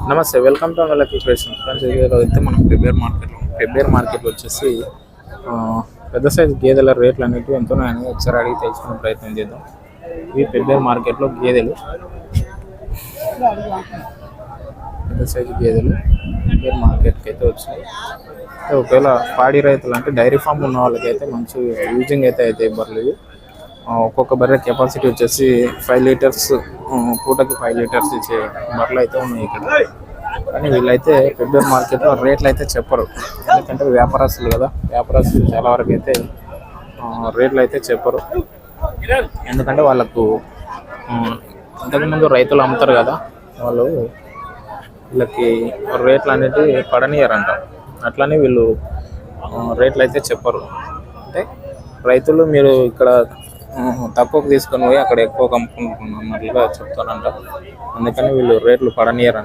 నమస్తే welcome to lucky creation friends. ఇదిలో అయితే మనం ప్రిపేర్ మార్కెట్ వచ్చేసి ఆ, పెద్ద సైజు గేదెల రేట్లు అనేవి ఎంతో ఉన్నాయని ఒకసారి అడిగి తెలుసుకునే ప్రయత్నం చేద్దాం. ఇవి ప్రిపేర్ మార్కెట్లో గేదెలు, పెద్ద సైజు గేదెలు ప్రిపేర్ మార్కెట్కి అయితే వచ్చాయి. ఒకవేళ పాడి రైతులు అంటే డైరీ ఫామ్ ఉన్న వాళ్ళకైతే మంచి యూజింగ్ అయితే అవుతాయి బర్రెలు ఇవి. ఒక్కొక్క బర్రె కెపాసిటీ వచ్చేసి 5 లీటర్స్, పూటకి 5 లీటర్స్ ఇచ్చే బర్రెలు అయితే ఉన్నాయి ఇక్కడ. కానీ వీళ్ళైతే ప్రిపేర్ మార్కెట్లో రేట్లు అయితే చెప్పరు, ఎందుకంటే వ్యాపారస్తులు కదా. వ్యాపారస్తులు చాలా వరకు అయితే రేట్లు అయితే చెప్పరు, ఎందుకంటే వాళ్ళకు ఇంతకుముందు రైతులు అమ్ముతారు కదా, వాళ్ళు వీళ్ళకి రేట్లు అనేది పడనియరంట. అట్లానే వీళ్ళు రేట్లు అయితే చెప్పరు. అంటే రైతులు మీరు ఇక్కడ తక్కువకు తీసుకొని పోయి అక్కడ ఎక్కువ అమ్ముకుంటున్నట్లుగా చెప్తారంట. అందుకని వీళ్ళు రేట్లు పడనియరంట.